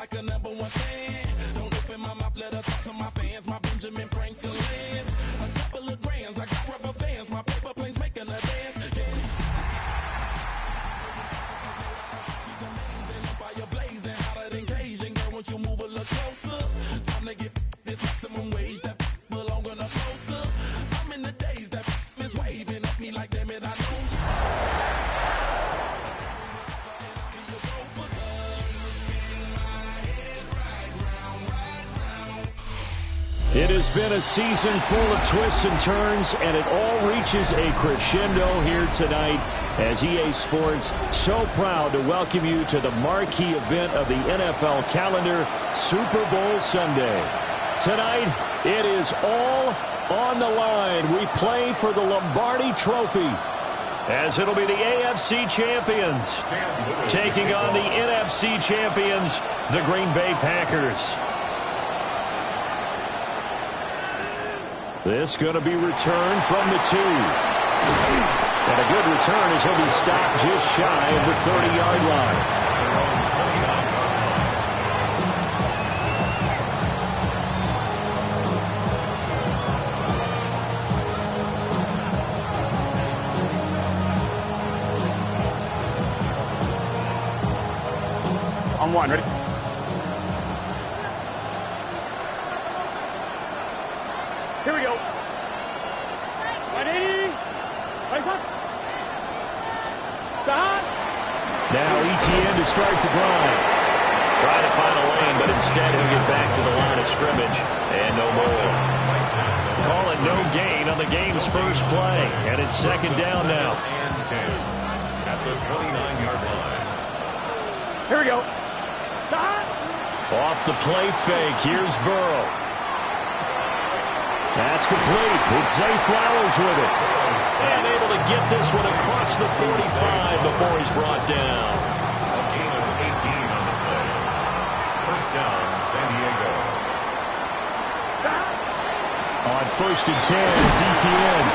like a #1 fan. Don't open my mouth, let her talk to my fans. My Benjamin Franklin's. A couple of grands, I got rubber bands. My paper planes making a dance. Yeah. She's amazing, on fire blazing, hotter than Cajun. Girl, won't you move a little closer? Time to get this maximum wage that belong on a poster. I'm in the days that is waving at me like, damn it, I know you. It has been a season full of twists and turns, and it all reaches a crescendo here tonight as EA Sports so proud to welcome you to the marquee event of the NFL calendar, Super Bowl Sunday. Tonight, it is all on the line. We play for the Lombardi Trophy, as it'll be the AFC champions taking on the NFC champions, the Green Bay Packers. This going to be returned from the 2. And a good return as he'll be stopped just shy of the 30-yard line. On 1, ready? Here we go. 180. Place up. Stop. Now ETN to start the drive. Trying to find a lane, but instead he'll get back to the line of scrimmage. And no more. Call it no gain on the game's first play. And it's second down now. And 10 at the 29-yard line. Here we go. Stop. Off the play fake. Here's Burrow. That's complete. It's Zay Flowers with it. And able to get this one across the 45 before he's brought down. A gain of 18 on the play. First down, San Diego. On first and 10, it's ETN.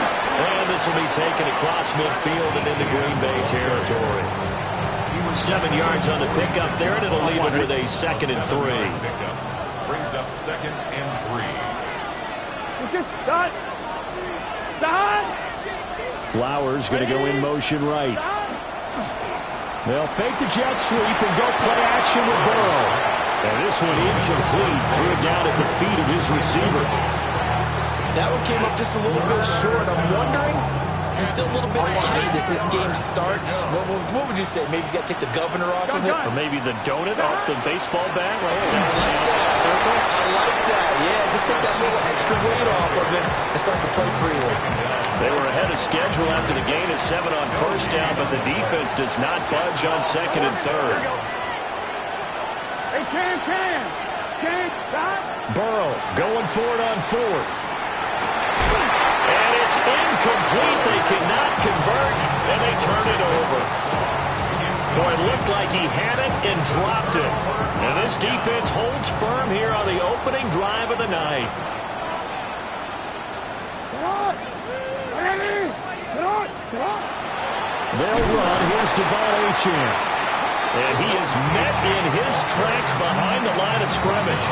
And this will be taken across midfield and into Green Bay territory. 7 yards on the pickup there, and it'll leave it with a 2nd and 3. Brings up 2nd and 3. Just done. Done. Flowers going to go in motion right. They'll fake the jet sweep and go play action with Burrow. And this one incomplete. Threw it down at the feet of his receiver. That one came up just a little bit short. I'm wondering, is it still a little bit tight as this game starts? What would you say? Maybe he's got to take the governor off of it? Or maybe the donut off the baseball bat? I like that. Yeah, just take that little extra weight off of it and start to play freely. They were ahead of schedule after the gain of 7 on first down, but the defense does not budge on 2nd and 3rd. Hey, Cam, stop. Burrow going for it on 4th. And it's incomplete. They cannot convert, and they turn it over. Boy, it looked like he had it and dropped it. And this defense holds firm here on the opening drive of the night. They'll run. Here's Devon Achane. And he is met in his tracks behind the line of scrimmage.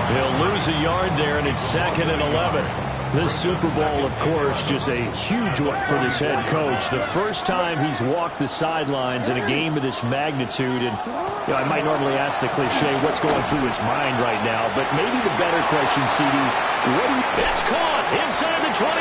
He'll lose a yard there, and it's 2nd and 11. This Super Bowl, of course, just a huge one for this head coach. The first time he's walked the sidelines in a game of this magnitude. And I might normally ask the cliche, what's going through his mind right now? But maybe the better question, CD, it's caught inside the 25.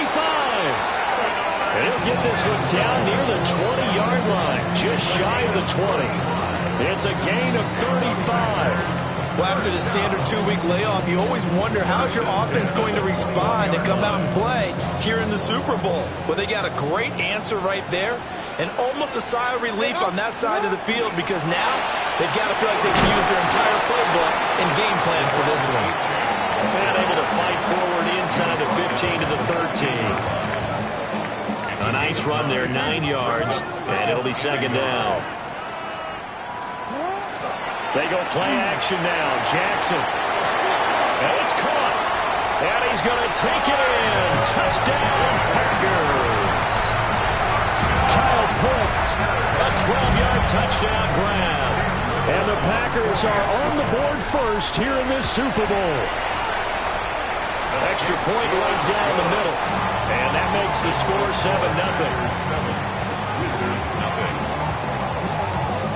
And he'll get this one down near the 20-yard line, just shy of the 20. It's a gain of 35. Well, after the standard 2-week layoff, you always wonder how's your offense going to respond and come out and play here in the Super Bowl. Well, they got a great answer right there and almost a sigh of relief on that side of the field because now they've got to feel like they can use their entire playbook and game plan for this one. And able to fight forward inside the 15 to the 13. A nice run there, 9 yards, and it'll be 2nd down. They go play action now. Jackson. And it's caught. And he's going to take it in. Touchdown, Packers. Kyle Pitts. A 12-yard touchdown grab. And the Packers Bears are on the board first here in this Super Bowl. Extra point right down the middle. And that makes the score 7-0. Wizards, nothing.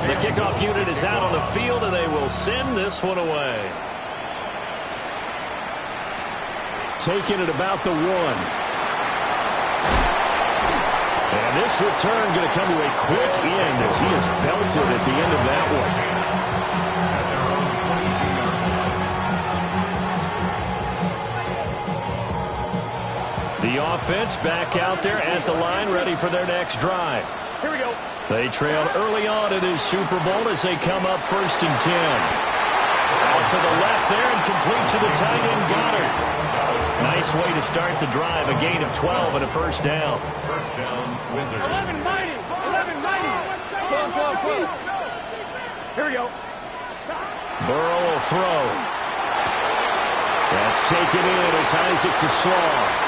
The kickoff unit is out on the field, and they will send this one away. Taking it about the 1. And this return going to come to a quick end as he is belted at the end of that one. The offense back out there at the line, ready for their next drive. Here we go. They trailed early on in this Super Bowl as they come up 1st and 10. Out to the left there and complete to the tight end Goddard. Nice way to start the drive, a gain of 12 and a first down. First down, Wizards. 11 mighty. 11 mighty. Go. Here we go. Burrow will throw. That's taken in. It's Isaac to Slaw.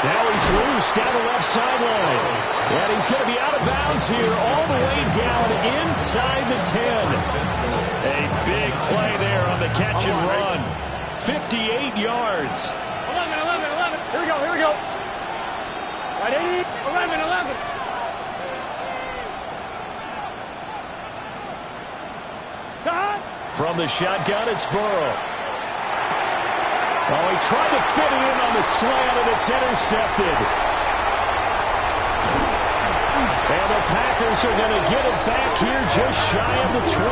Now he's loose down the left sideline. And he's going to be out of bounds here all the way down inside the 10. A big play there on the catch and run. 58 yards. 11. Here we go. Right, 11. Stop. From the shotgun, it's Burrow. Oh, he tried to fit it in on the slant, and it's intercepted. And the Packers are going to get it back here just shy of the 20.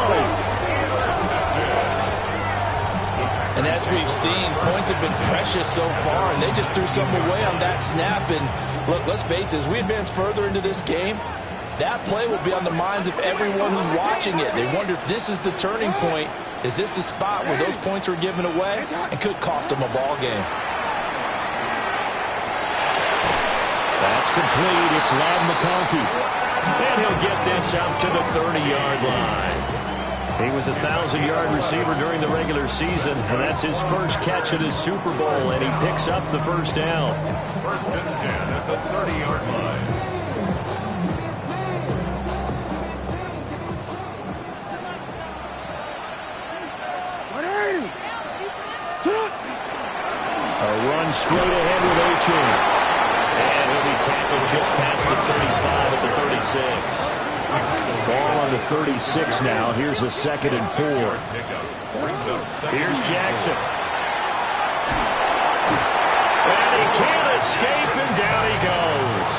And as we've seen, points have been precious so far, and they just threw something away on that snap. And look, let's face it, as we advance further into this game, that play will be on the minds of everyone who's watching it. They wonder if this is the turning point. Is this the spot where those points were given away and could cost them a ball game? That's complete. It's Ladd McConkey. And he'll get this up to the 30-yard line. He was a 1,000-yard receiver during the regular season, and that's his first catch of this Super Bowl, and he picks up the first down. First and 10 at the 30-yard line. A run straight ahead with Achane. And he'll be tackled just past the 35 at the 36. Ball on the 36 now. Here's a 2nd and 4. Here's Jackson. And he can't escape, and down he goes.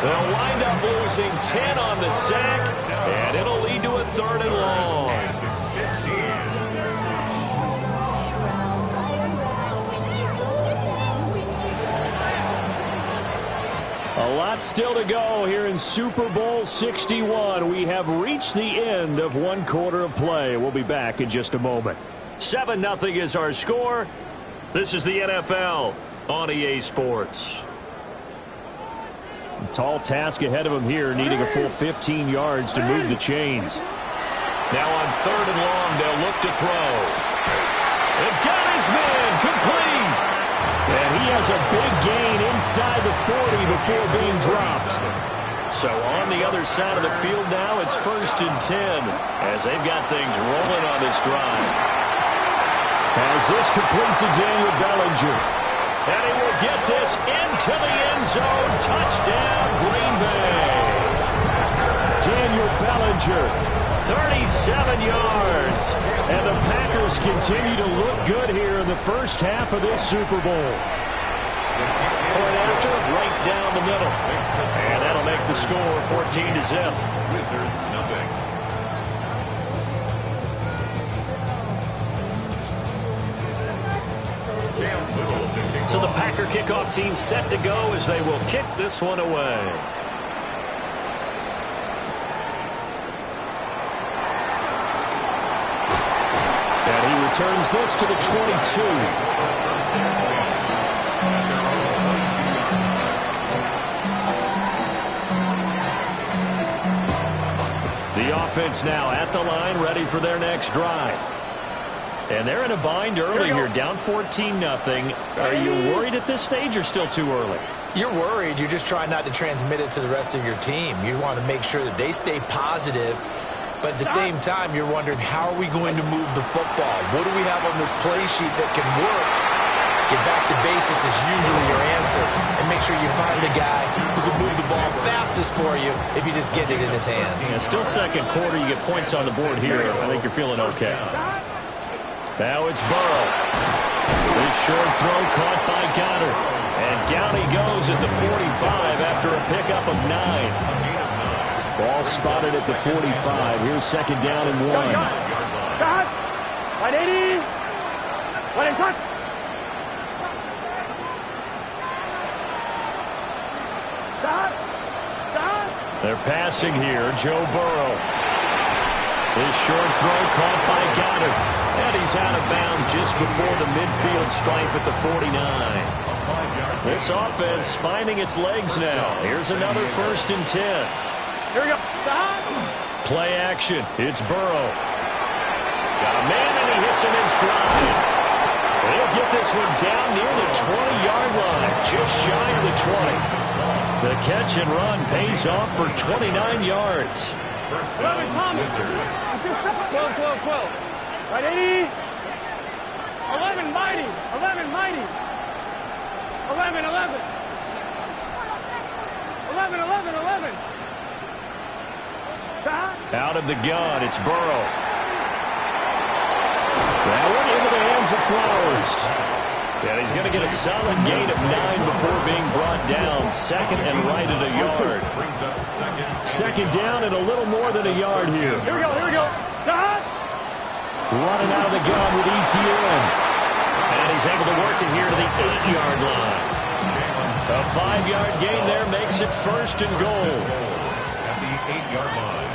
They'll wind up losing 10 on the sack, and it'll lead to a 3rd and long. A lot still to go here in Super Bowl 61. We have reached the end of 1 quarter of play. We'll be back in just a moment. 7-0 is our score. This is the NFL on EA Sports. A tall task ahead of him here, needing a full 15 yards to move the chains. Now on 3rd and long, they'll look to throw. They've got his man complete. And he has a big gain inside the 40 before being dropped. So on the other side of the field now, it's 1st and 10 as they've got things rolling on this drive. As this complete to Daniel Bellinger. And he will get this into the end zone. Touchdown, Green Bay. Daniel Bellinger, 37 yards. And the Packers continue to look good here in the first half of this Super Bowl. Point after, right down the middle. And that'll make the score 14-0. Wizards, nothing. So the Packer kickoff team set to go as they will kick this one away. And he returns this to the 22. The offense now at the line, ready for their next drive. And they're in a bind early here, down 14-0. Are you worried at this stage or still too early? You're worried. You're just trying not to transmit it to the rest of your team. You want to make sure that they stay positive But at the same time, you're wondering, how are we going to move the football? What do we have on this play sheet that can work? Get back to basics is usually your answer. And make sure you find a guy who can move the ball fastest for you if you just get it in his hands. Yeah, still second quarter. You get points on the board here. I think you're feeling okay. Now it's Burrow. This short throw caught by Goddard. And down he goes at the 45 after a pickup of 9. Ball spotted at the 45. Here's second down and 1. Stop. 180. 180. Stop. Stop. They're passing here. Joe Burrow. This short throw caught by Goddard. And he's out of bounds just before the midfield stripe at the 49. This offense finding its legs now. Here's another 1st and 10. Here we go. Stop. Play action. It's Burrow. Got a man, and he hits him in stride. He'll get this one down near the 20-yard line, just shy of the 20. The catch and run pays off for 29 yards. 11 Thomas. 12, 12, 12. Right, 80. 11 Mighty. 11 Mighty. 11, 11. 11, 11, 11. Out of the gun, it's Burrow. That one into the hands of Flowers. And he's going to get a solid gain of 9 before being brought down. Second and right at a yard. Second down and a little more than a yard here. Here we go, here we go. Stop. Running out of the gun with ETN. And he's able to work it here to the 8-yard line. A 5-yard gain there makes it 1st and goal. At the 8-yard line.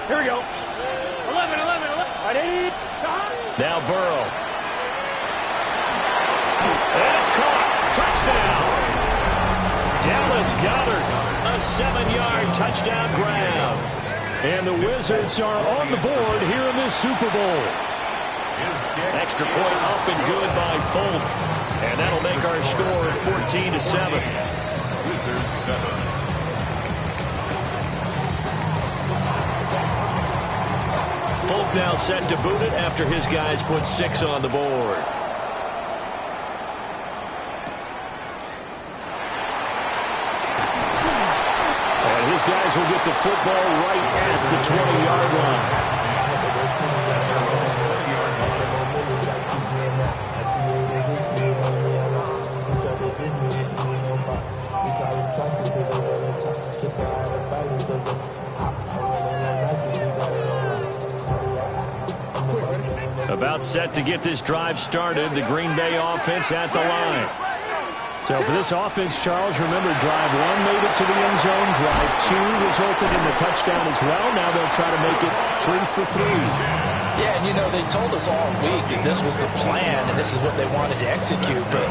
Here we go. 11, 11, 11. Right, 80. Stop. Now Burrow. That's caught. Touchdown. Dallas Goedert. A 7-yard touchdown grab. And the Wizards are on the board here in this Super Bowl. Extra point up and good by Folk. And that'll make our score 14-7. Wizards 7. Folk now set to boot it after his guys put 6 on the board. And his guys will get the football right at the 20-yard line. About set to get this drive started. The Green Bay offense at the line. So for this offense, Charles, remember, drive 1 made it to the end zone. Drive 2 resulted in the touchdown as well. Now they'll try to make it 3 for 3. Yeah, and you know, they told us all week that this was the plan and this is what they wanted to execute. But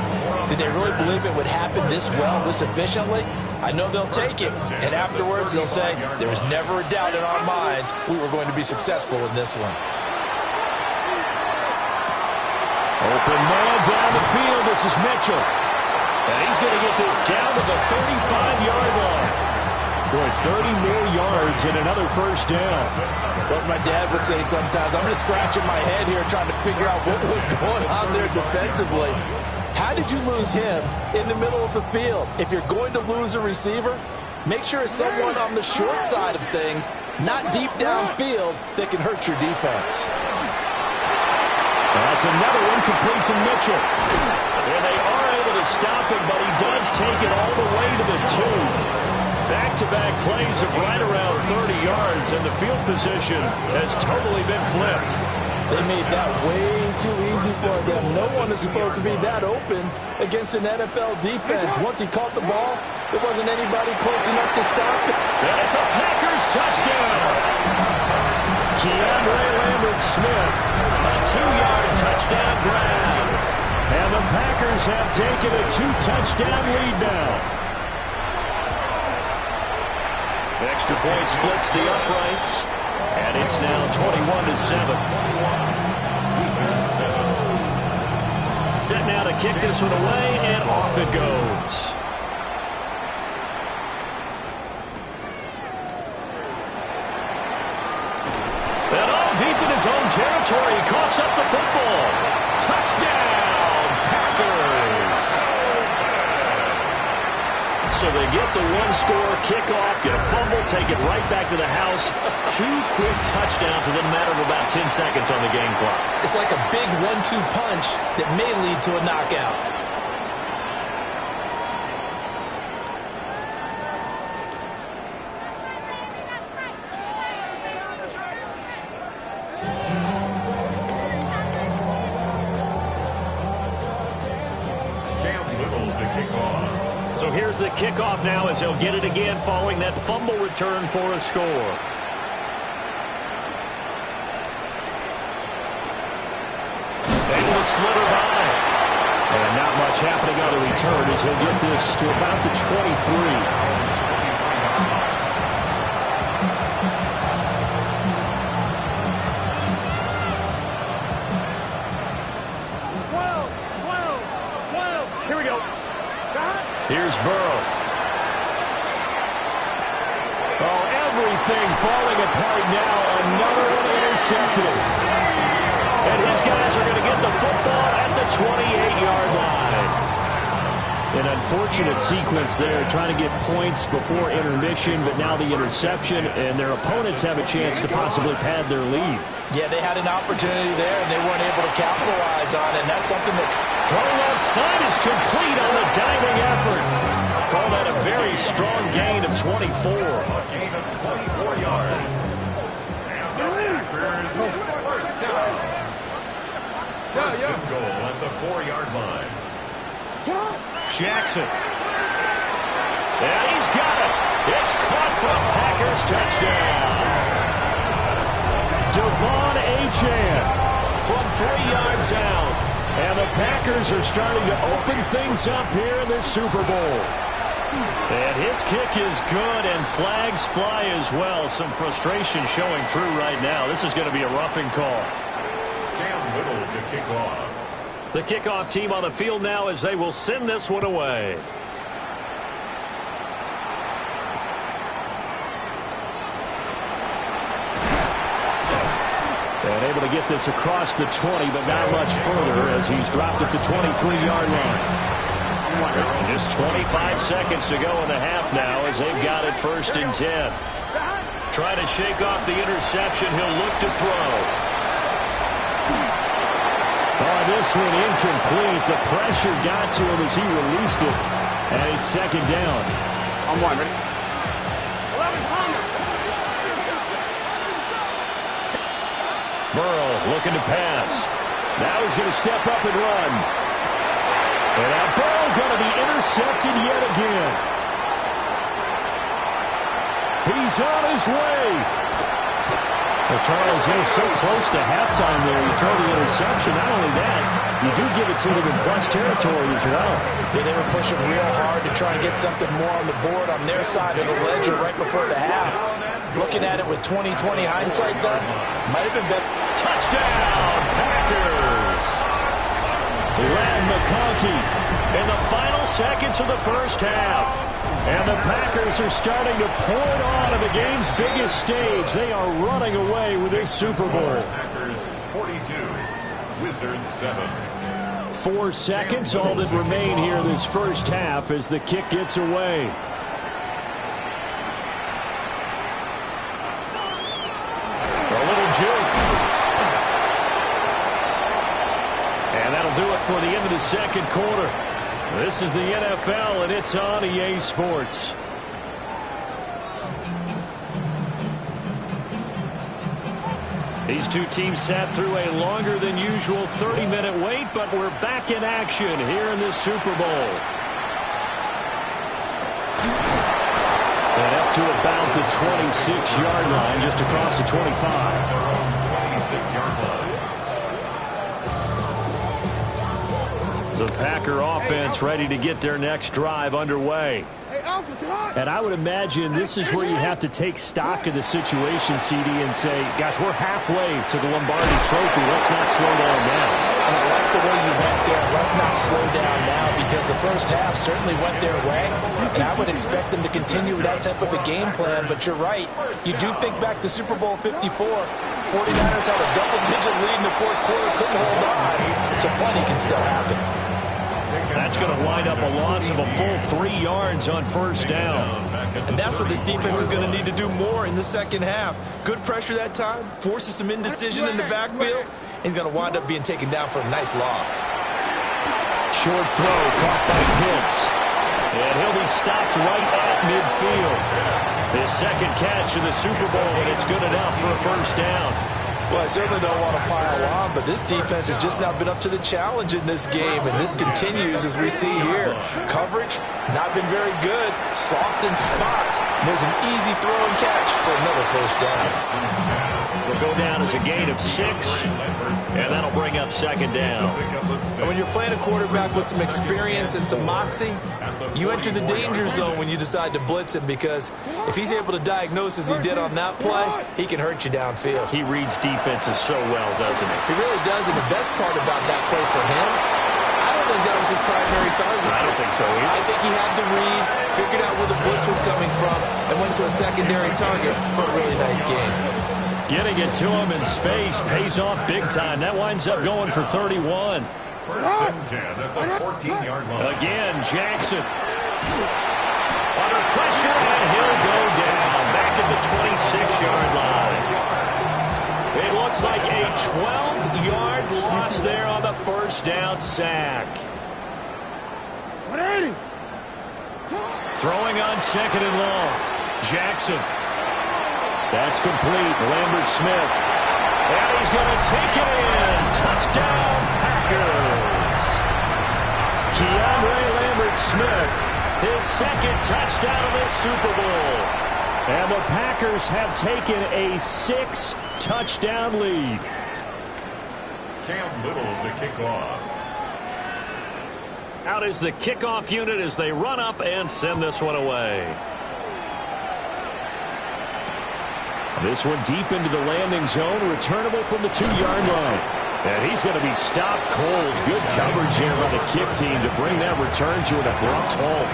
did they really believe it would happen this well, this efficiently? I know they'll take it. And afterwards, they'll say, there was never a doubt in our minds we were going to be successful in this one. Open man down the field. This is Mitchell. And he's going to get this down to the 35-yard line. Boy, 30 more yards and another 1st down. What my dad would say sometimes, I'm just scratching my head here trying to figure out what was going on there defensively. How did you lose him in the middle of the field? If you're going to lose a receiver, make sure it's someone on the short side of things, not deep downfield, that can hurt your defense. That's another one complete to Mitchell. And they are able to stop him, but he does take it all the way to the 2. Back-to-back plays of right around 30 yards, and the field position has totally been flipped. They made that way too easy for them. No one is supposed to be that open against an NFL defense. Once he caught the ball, there wasn't anybody close enough to stop it. And it's a Packers touchdown. Keandre Lambert-Smith, a 2-yard touchdown grab. And the Packers have taken a 2-touchdown lead now. Extra point splits the uprights, and it's now 21-7. Set now to kick this one away, and off it goes. deep in his own territory. He coughs up the football. Touchdown, Packers. So they get the one-score kickoff, get a fumble, take it right back to the house. 2 quick touchdowns within a matter of about 10 seconds on the game clock. It's like a big 1-2 punch that may lead to a knockout. So here's the kickoff now as he'll get it again following that fumble return for a score. Able to slither by. And not much happening on the return as he'll get this to about the 23. Here's Burrow. Oh, everything falling apart now. Another one intercepted. And his guys are going to get the football at the 28-yard line. An unfortunate sequence there, trying to get points before intermission, but now the interception, and their opponents have a chance to possibly pad their lead. Yeah, they had an opportunity there, and they weren't able to capitalize on it, and that's something that... Throw left side is complete on the diving effort. Call that a very strong gain of 24. A gain of 24 yards. And the Packers first down. First and goal at the 4-yard line. Jackson. And he's got it. It's caught for a Packers touchdown. Devon Achane from 3 yards out. And the Packers are starting to open things up here in this Super Bowl. And his kick is good, and flags fly as well. Some frustration showing through right now. This is going to be a roughing call. Cam Little to kick off. The kickoff team on the field now as they will send this one away. And able to get this across the 20, but not much further as he's dropped at the 23-yard line. Just 25 seconds to go in the half now as they've got it 1st and 10. Trying to shake off the interception. He'll look to throw. Oh, this one incomplete. The pressure got to him as he released it. And it's 2nd down. I'm one, ready? Burrow looking to pass. Now he's going to step up and run. And now Burrow going to be intercepted yet again. He's on his way. Well, Charles, they're so close to halftime there. You throw the interception. Not only that, you do give it to them in plus territory as well. Yeah, they were pushing real hard to try and get something more on the board on their side of the ledger right before the half. Looking at it with 20/20 hindsight, though, might have been better. Touchdown, Packers! Ladd McConkey in the final seconds of the first half. And the Packers are starting to pour it on to the game's biggest stage. They are running away with this Super Bowl. Packers 42, Wizards 7. 4 seconds, all that remain here this first half as the kick gets away. A little juke. And that'll do it for the end of the second quarter. This is the NFL, and it's on EA Sports. These two teams sat through a longer than usual 30-minute wait, but we're back in action here in this Super Bowl. And up to about the 26-yard line, just across the 25. 26-yard line. The Packer offense ready to get their next drive underway. And I would imagine this is where you have to take stock of the situation, CD, and say, gosh, we're halfway to the Lombardi Trophy. Let's not slow down now. And I like the way you went there. Let's not slow down now, because the first half certainly went their way. And I would expect them to continue with that type of a game plan. But you're right. You do think back to Super Bowl 54. 49ers had a double-digit lead in the fourth quarter, couldn't hold on, so plenty can still happen. That's going to wind up a loss of a full 3 yards on first down. And that's what this defense is going to need to do more in the second half. Good pressure that time, forces some indecision in the backfield. He's going to wind up being taken down for a nice loss. Short throw caught by Pitts. And he'll be stopped right at midfield. His second catch in the Super Bowl, and it's good enough for a first down. Well, I certainly don't want to pile on, but this defense has just not been up to the challenge in this game, and this continues as we see here. Coverage, not been very good. Soft in spots. There's an easy throw and catch for another first down. Will go down as a gain of 6, and that'll bring up second down. And when you're playing a quarterback with some experience and some moxie, you enter the danger zone when you decide to blitz him, because if he's able to diagnose as he did on that play, he can hurt you downfield. He reads defenses so well, doesn't he? He really does, and the best part about that play for him, I don't think that was his primary target. I don't think so either. I think he had the read, figured out where the blitz was coming from, and went to a secondary target for a really nice game. Getting it to him in space pays off big time. That winds up going for 31. First and 10 at the 14-yard line. Again, Jackson. Under pressure, and he'll go down. Back at the 26-yard line. It looks like a 12-yard loss there on the first down sack. Throwing on second and long. Jackson. That's complete. Lambert Smith. And he's going to take it in. Touchdown, Packers. Keandre Lambert Smith, his second touchdown of this Super Bowl. And the Packers have taken a 6-touchdown lead. Cam Little the kickoff. Out is the kickoff unit as they run up and send this one away. This one deep into the landing zone, returnable from the 2-yard line. And he's going to be stopped cold. Good coverage here by the kick team to bring that return to an abrupt halt.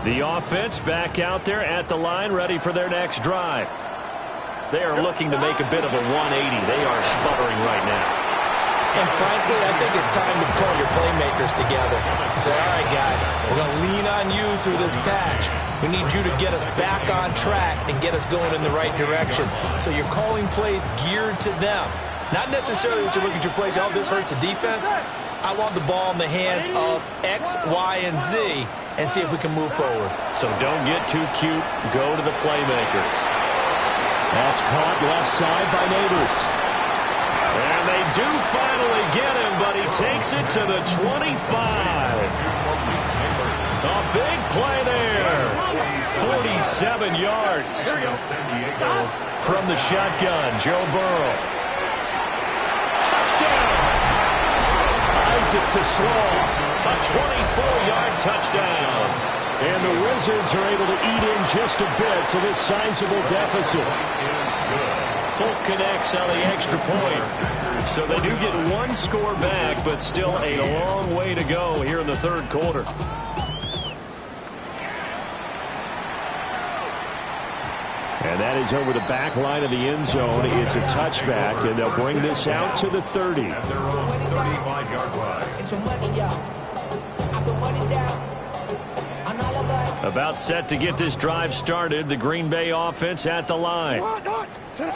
The offense back out there at the line, ready for their next drive. They are looking to make a bit of a 180. They are sputtering right now. And frankly, I think it's time to call your playmakers together and say, all right, guys, we're going to lean on you through this patch. We need you to get us back on track and get us going in the right direction. So you're calling plays geared to them. Not necessarily that you look at your plays, oh, this hurts the defense. I want the ball in the hands of X, Y, and Z and see if we can move forward. So don't get too cute. Go to the playmakers. That's caught left side by Neighbors. And they do finally get him, but he takes it to the 25. A big play there. 47 yards. From the shotgun, Joe Burrow. Touchdown. Isaac Tesslaw. A 24-yard touchdown. And the Wizards are able to eat in just a bit to this sizable deficit. Folk connects on the extra point. So they do get one score back, but still a long way to go here in the third quarter. And that is over the back line of the end zone. It's a touchback, and they'll bring this out to the 30. At their own 35-yard line. About set to get this drive started. The Green Bay offense at the line.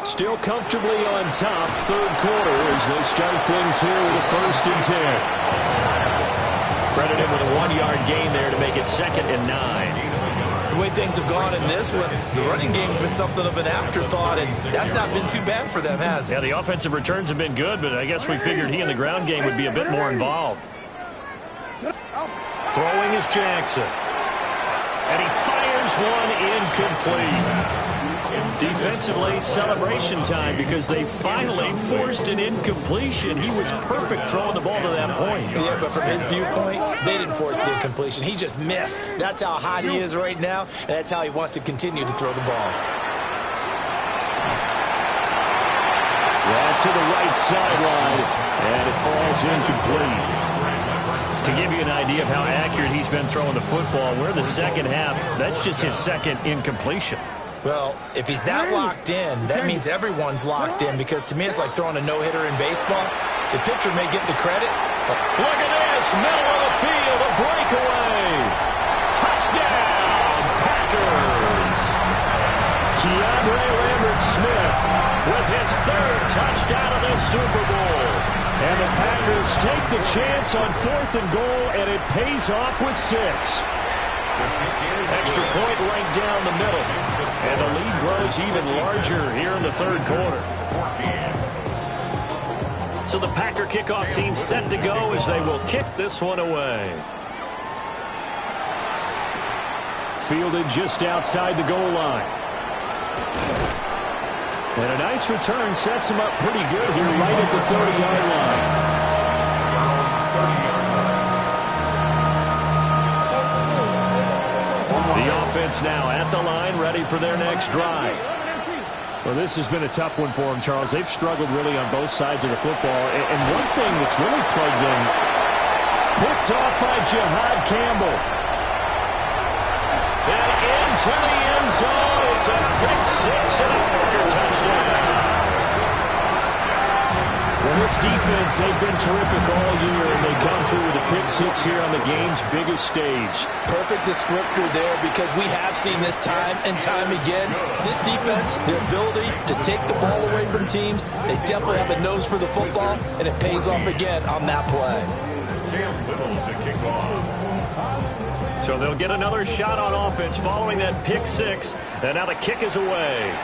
Still comfortably on top, third quarter, as they start things here with a 1st and 10. Credit him with a 1-yard gain there to make it 2nd and 9. The way things have gone in this one, the running game's been something of an afterthought, and that's not been too bad for them, has it? Yeah, the offensive returns have been good, but I guess we figured he in the ground game would be a bit more involved. Throwing is Jackson. And he fires one incomplete. Defensively, celebration time because they finally forced an incompletion. He was perfect throwing the ball to that point. Yeah, but from his viewpoint, they didn't force the incompletion. He just missed. That's how hot he is right now, and that's how he wants to continue to throw the ball. Well, to the right sideline, and it falls incomplete. To give you an idea of how accurate he's been throwing the football, we're in the second half. That's just his second incompletion. Well, if he's that locked in, that means everyone's locked in, because to me it's like throwing a no-hitter in baseball. The pitcher may get the credit. Look at this, middle of the field, a breakaway. Touchdown, Packers. Keandre Lambert-Smith with his third touchdown of the Super Bowl. And the Packers take the chance on 4th and goal, and it pays off with 6. Extra point right down the middle. And the lead grows even larger here in the third quarter. So the Packer kickoff team set to go as they will kick this one away. Fielded just outside the goal line. And a nice return sets him up pretty good here right at the 30-yard line. The offense now at the line, ready for their next drive. Well, this has been a tough one for them, Charles. They've struggled really on both sides of the football. And one thing that's really plugged them, picked off by Jihad Campbell. And into the end zone. It's a pick six and a Packer touchdown. Well, this defense, they've been terrific all year, and they come through with a pick six here on the game's biggest stage. Perfect descriptor there, because we have seen this time and time again. This defense, their ability to take the ball away from teams, they definitely have a nose for the football, and it pays off again on that play. So they'll get another shot on offense following that pick six, and now the kick is away.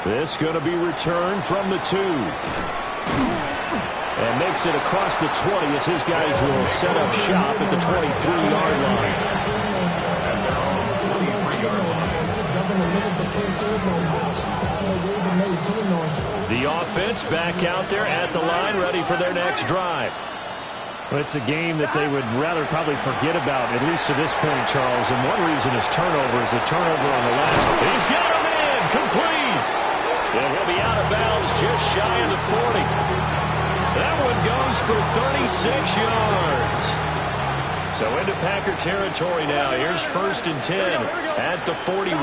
This going to be returned from the 2. And makes it across the 20 as his guys will set up shop at the 23-yard line. The offense back out there at the line, ready for their next drive. Well, it's a game that they would rather probably forget about, at least to this point, Charles. And one reason is turnover. Is a turnover on the last. He's got him in, complete. And he'll be out of bounds just shy of the 40. That one goes for 36 yards. So into Packer territory now. Here's 1st and 10 at the 41.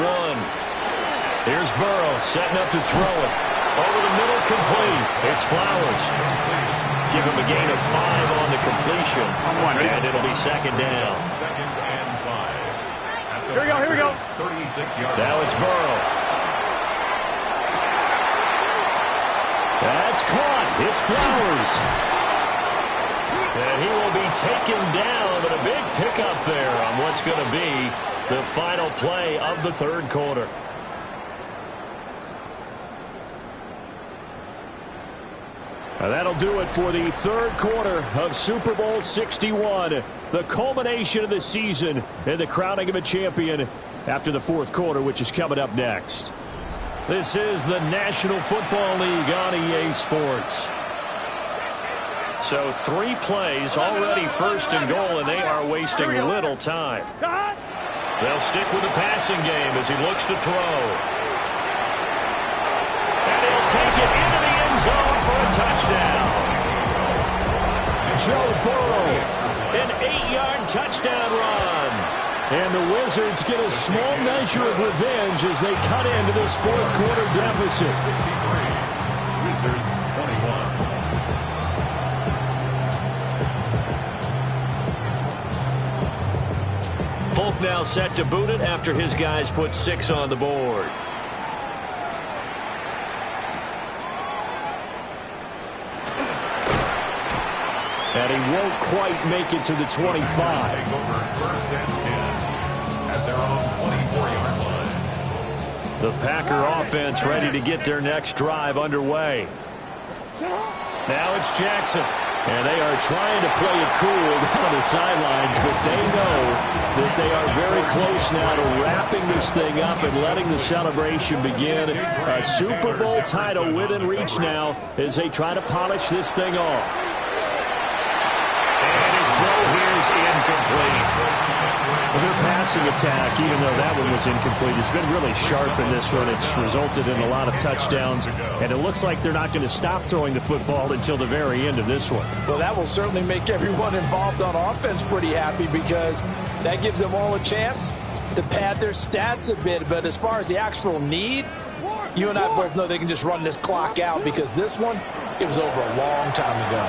Here's Burrow setting up to throw it. Over the middle, complete. It's Flowers. Give him a gain of 5 on the completion. And it'll be 2nd down. 2nd and 5. Here we go. 36 yards. Now it's Burrow. That's caught. It's Flowers. And he will be taken down, but a big pickup there on what's going to be the final play of the third quarter. And that'll do it for the third quarter of Super Bowl 61, the culmination of the season and the crowning of a champion after the fourth quarter, which is coming up next. This is the National Football League on EA Sports. So 3 plays, already 1st and goal, and they are wasting little time. They'll stick with the passing game as he looks to throw. And he'll take it into the end zone for a touchdown. Joe Burrow, an 8-yard touchdown run. And the Wizards get a small measure of revenge as they cut into this fourth quarter deficit. 63. Wizards 21. Folk now set to boot it after his guys put 6 on the board. And he won't quite make it to the 25. Take over 1st and 10 at their own 24-yard line. The Packer offense ready to get their next drive underway. Now it's Jackson. And they are trying to play it cool down the sidelines, but they know that they are very close now to wrapping this thing up and letting the celebration begin. A Super Bowl title within reach now as they try to polish this thing off. And his throw here is incomplete. Well, their passing attack, even though that one was incomplete, has been really sharp in this one. It's resulted in a lot of touchdowns, and it looks like they're not going to stop throwing the football until the very end of this one. Well, that will certainly make everyone involved on offense pretty happy because that gives them all a chance to pad their stats a bit. But as far as the actual need, you and I both know they can just run this clock out because this one, it was over a long time ago.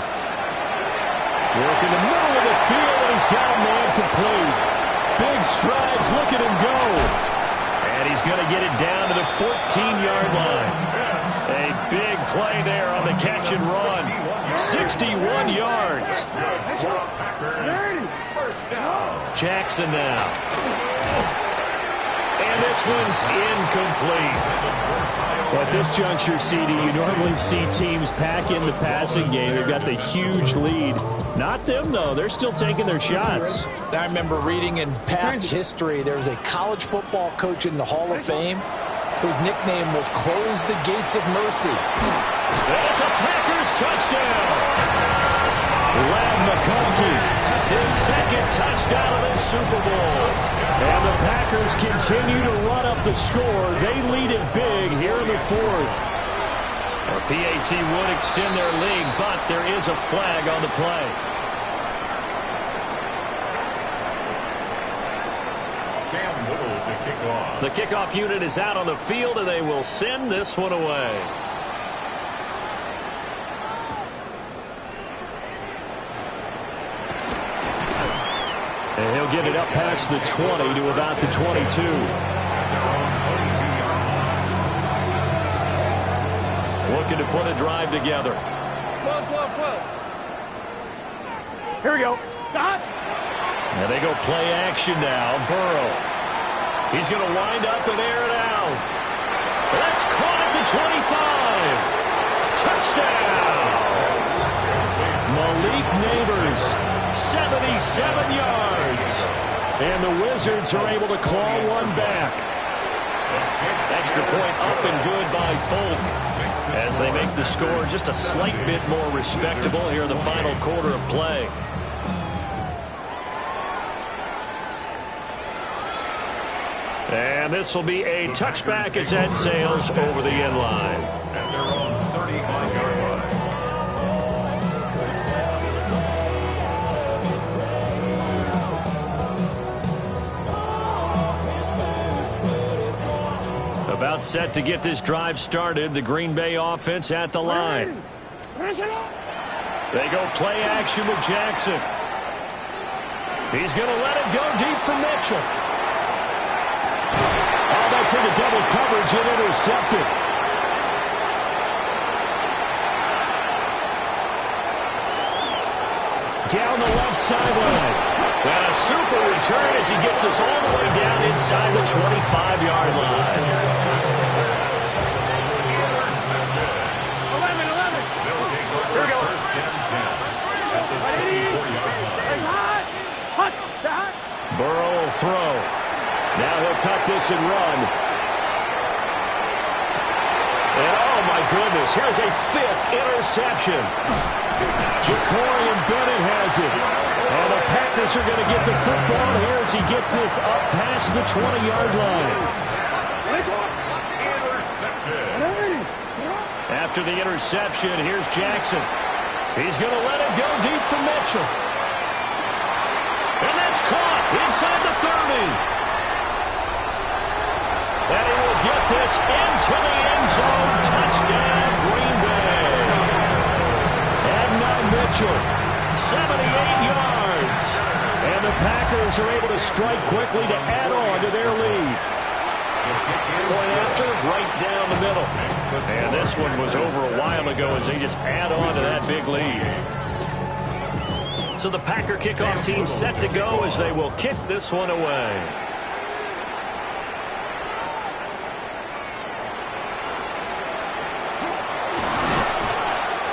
Work in the middle of the field, and he's got a man complete. Big strides, look at him go. And he's going to get it down to the 14-yard line. A big play there on the catch and run. 61 yards. Jackson now. And this one's incomplete. Well, at this juncture, CD, you normally see teams pack in the passing game. They've got the huge lead. Not them, though. They're still taking their shots. I remember reading in past history, there was a college football coach in the Hall of Fame whose nickname was Close the Gates of Mercy. That's a Packers touchdown. Ladd McConkey, his second touchdown of the Super Bowl. And the Packers continue to run up the score. They lead it big here in the fourth. Our PAT would extend their lead, but there is a flag on the play. Cam Whittle to kick off. The kickoff unit is out on the field, and they will send this one away. And he'll get it up past the 20 to about the 22. Looking to put a drive together. Here we go. Stop. And they go play action now. Burrow. He's going to wind up and air it out. That's caught at the 25. Touchdown. Malik Neighbors, 77 yards. And the Wizards are able to claw one back. Extra point up and good by Folk as they make the score just a slight bit more respectable here in the final quarter of play. And this will be a touchback as that sails over the end line. At their own 35-yard line. About set to get this drive started. The Green Bay offense at the line. They go play action with Jackson. He's going to let it go deep for Mitchell. Oh, that's into double coverage and intercepted. Down the left sideline. And a super return as he gets us all the way down inside the 25-yard line. 11. They'll take over Here we go. first and 10 at the 24-yard line. Burrow will throw. Now he'll tuck this and run. And oh my goodness, here's a fifth interception. Jacorian Bennett has it. And the Packers are going to get the football here as he gets this up past the 20-yard line. Intercepted. After the interception, here's Jackson. He's going to let it go deep for Mitchell. And that's caught inside the 30. And he will get this into the end zone. Touchdown, Green Bay. And now Mitchell, 78 yards. And the Packers are able to strike quickly to add on to their lead. Point after, right down the middle. And this one was over a while ago as they just add on to that big lead. So the Packer kickoff team set to go as they will kick this one away.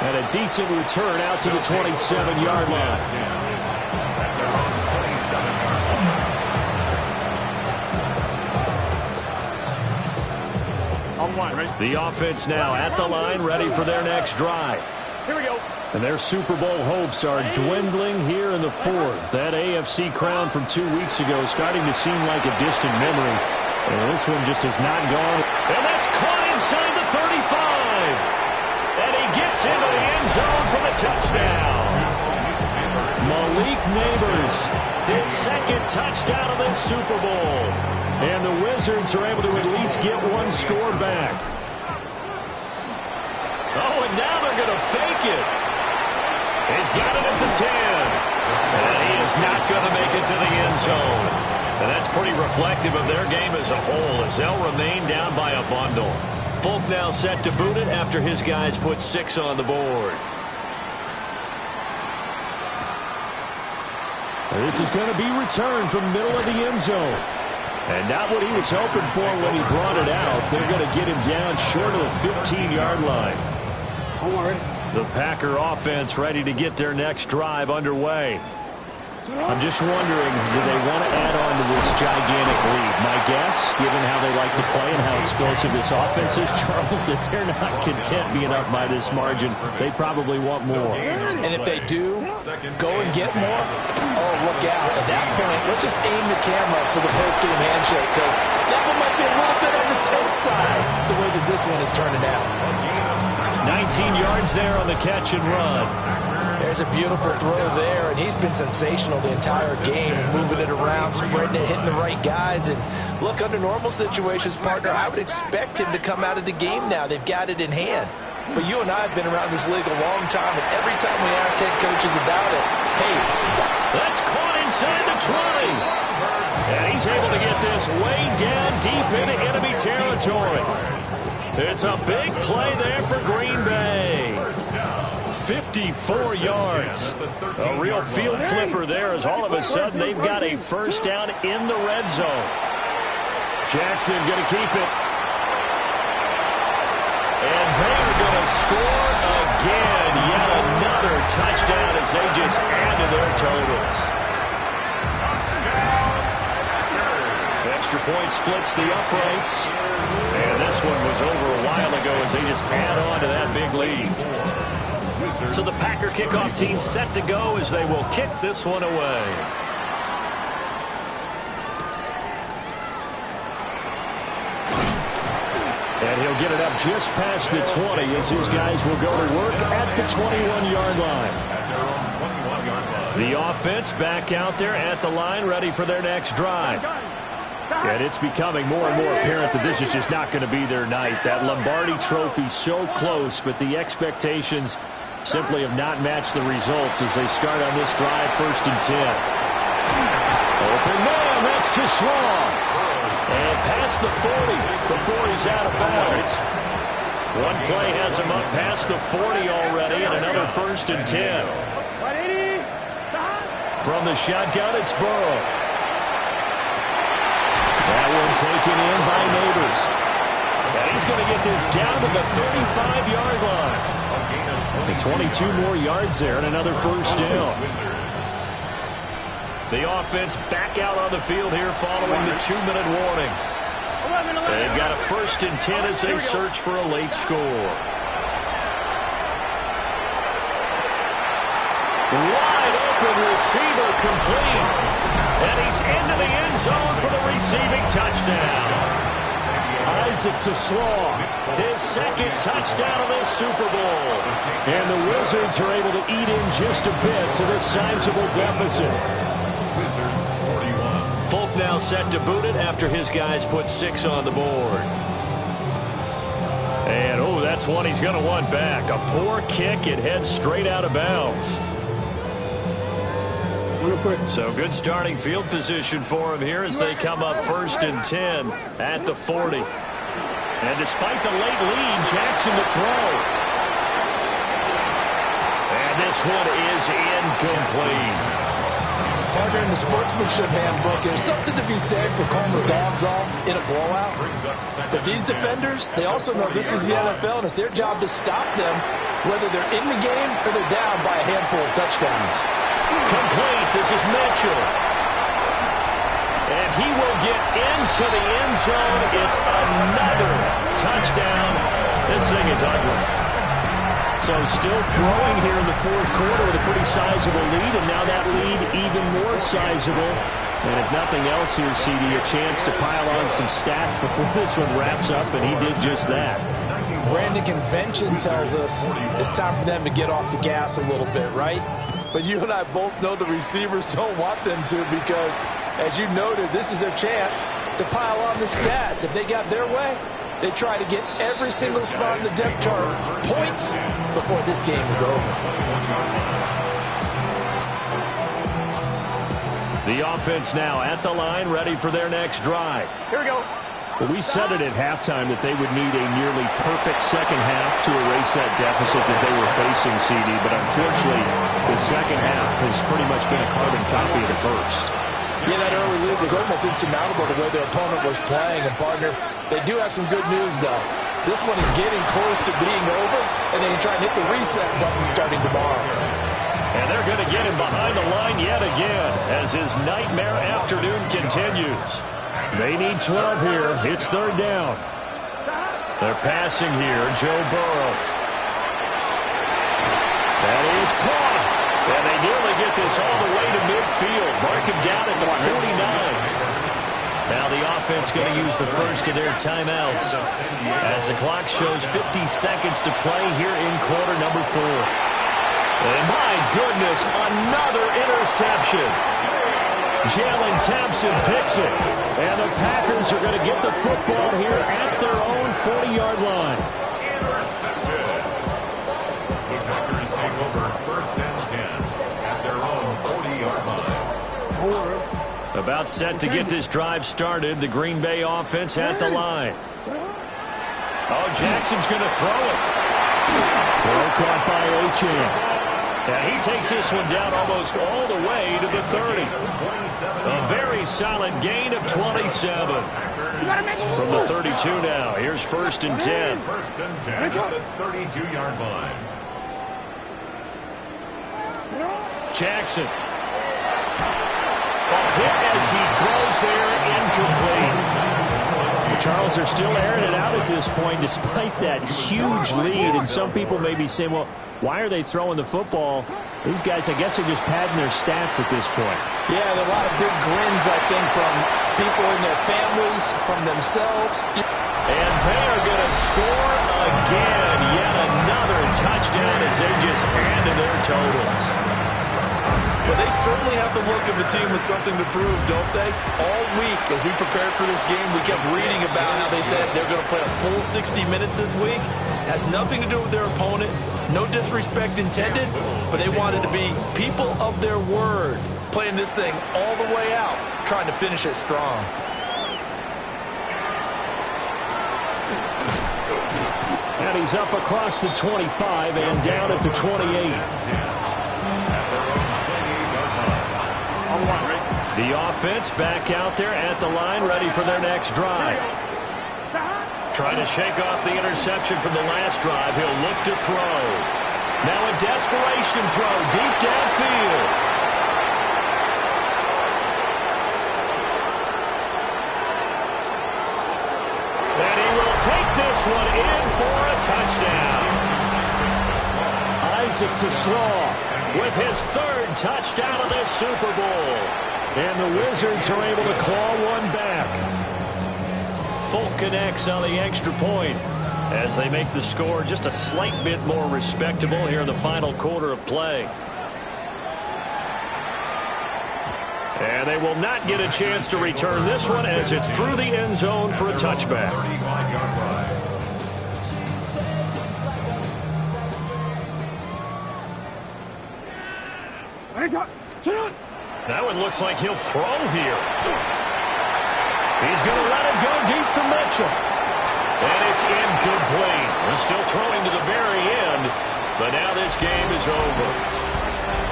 And a decent return out to the 27-yard line. On one, right? The offense now at the line, ready for their next drive. Here we go. And their Super Bowl hopes are dwindling here in the fourth. That AFC crown from 2 weeks ago is starting to seem like a distant memory. And this one just has not gone. And that's caught inside the 35. And he gets into the end zone for the touchdown. Malik Nabers, his second touchdown of this Super Bowl. And the Wizards are able to at least get one score back. Oh, and now they're going to fake it. He's got it at the 10. And he is not going to make it to the end zone. And that's pretty reflective of their game as a whole, as they'll remain down by a bundle. Folk now set to boot it after his guys put 6 on the board. This is going to be returned from middle of the end zone. And not what he was hoping for when he brought it out. They're going to get him down short of the 15-yard line. The Packer offense ready to get their next drive underway. I'm just wondering, do they want to add on to this gigantic lead? My guess, given how they like to play and how explosive this offense is, Charles, that they're not content being up by this margin. They probably want more. And if they do, go and get more, oh, look out. At that point, let's just aim the camera for the post-game handshake, because that one might be a little bit on the tense side, the way that this one is turning out. 19 yards there on the catch and run. There's a beautiful throw there, and he's been sensational the entire game, moving it around, spreading it, hitting the right guys. And look, under normal situations, partner, I would expect him to come out of the game now. They've got it in hand. But you and I have been around this league a long time, and every time we ask head coaches about it, hey, that's caught inside the 20. And he's able to get this way down deep into enemy territory. It's a big play there for Green Bay. 54 yards. A real field flipper there, as all of a sudden they've got a first down in the red zone. Jackson going to keep it. And they're going to score again. Yet another touchdown as they just add to their totals. Extra point splits the uprights. And this one was over a while ago as they just add on to that big lead. So the Packer kickoff team set to go as they will kick this one away. And he'll get it up just past the 20 as his guys will go to work at the 21-yard line. The offense back out there at the line, ready for their next drive. And it's becoming more and more apparent that this is just not going to be their night. That Lombardi trophy so close, but the expectations simply have not matched the results as they start on this drive, 1st and 10. Open man, that's too strong. And past the 40. The 40's out of bounds. One play has him up past the 40 already, and another 1st and 10. From the shotgun, it's Burrow. That one taken in by Nabers. And he's going to get this down to the 35-yard line. And 22 more yards there and another first down. The offense back out on the field here following the 2-minute warning. They've got a 1st and 10 as they search for a late score. Wide open receiver complete. And he's into the end zone for the receiving touchdown. Isaac TeSlaa, his second touchdown of this Super Bowl. And the Wizards are able to eat in just a bit to this sizable deficit. Folk now set to boot it after his guys put 6 on the board. And, oh, that's one he's going to want back. A poor kick. It heads straight out of bounds. So good starting field position for him here as they come up 1st and 10 at the 40. And despite the late lead, Jackson to throw. And this one is incomplete. Partner, in the sportsmanship handbook, there's something to be said for calling the dogs off in a blowout. But these defenders, they also know this is the NFL, and it's their job to stop them, whether they're in the game or they're down by a handful of touchdowns. Complete. This is Mitchell. And he will get into the end zone. It's another touchdown. This thing is ugly. So still throwing here in the fourth quarter with a pretty sizable lead, and now that lead even more sizable. And if nothing else here, CD, a chance to pile on some stats before this one wraps up, and he did just that. Brandon, convention tells us it's time for them to get off the gas a little bit, right? But you and I both know the receivers don't want them to, because, as you noted, this is their chance to pile on the stats. If they got their way, they try to get every single spot in the depth chart points before this game is over. The offense now at the line, ready for their next drive. Here we go. Well, we said it at halftime that they would need a nearly perfect second half to erase that deficit that they were facing, CD. But unfortunately, the second half has pretty much been a carbon copy of the first. Yeah, that early lead was almost insurmountable the way their opponent was playing. And, partner, they do have some good news, though. This one is getting close to being over, and they can try and hit the reset button starting tomorrow. And they're going to get him behind the line yet again as his nightmare afternoon continues. They need 12 here. It's third down. They're passing here. Joe Burrow. That is caught. And they nearly get this all the way to midfield. Mark him down at the 49. Now the offense going to use the first of their timeouts as the clock shows 50 seconds to play here in quarter number 4. And my goodness, another interception. Jalen Thompson picks it. And the Packers are going to get the football here at their own 40-yard line. Intercepted. The Packers take over first and 10 at their own 40-yard line. About set to get this drive started. The Green Bay offense at the line. Oh, Jackson's going to throw it. Throw caught by Achane. And he takes this one down almost all the way to the 30. A very solid gain of 27. From the 32 now. Here's first and 10. First and 10 at the 32-yard line. Jackson. A hit as he throws there, incomplete. Charles, they're still airing it out at this point despite that huge lead. And some people may be saying, well, why are they throwing the football? These guys, I guess, are just padding their stats at this point. Yeah, there are a lot of big grins, I think, from people in their families, from themselves. And they are going to score again. Yet another touchdown as they just add to their totals. Well, they certainly have the look of a team with something to prove, don't they? All week, as we prepared for this game, we kept reading about how they said they're going to play a full 60 minutes this week. It has nothing to do with their opponent. No disrespect intended, but they wanted to be people of their word, playing this thing all the way out, trying to finish it strong. And he's up across the 25 and down at the 28. The offense back out there at the line, ready for their next drive. Trying to shake off the interception from the last drive. He'll look to throw. Now a desperation throw deep downfield. And he will take this one in for a touchdown. Isaac TeSlaa with his third touchdown of this Super Bowl. And the Wizards are able to claw one back. Folk connects on the extra point as they make the score just a slight bit more respectable here in the final quarter of play. And they will not get a chance to return this one as it's through the end zone for a touchback. That one looks like he'll throw here. He's going to let it go deep for Mitchell. And it's incomplete. We're still throwing to the very end, but now this game is over.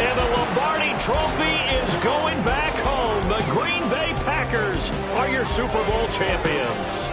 And the Lombardi Trophy is going back home. The Green Bay Packers are your Super Bowl champions.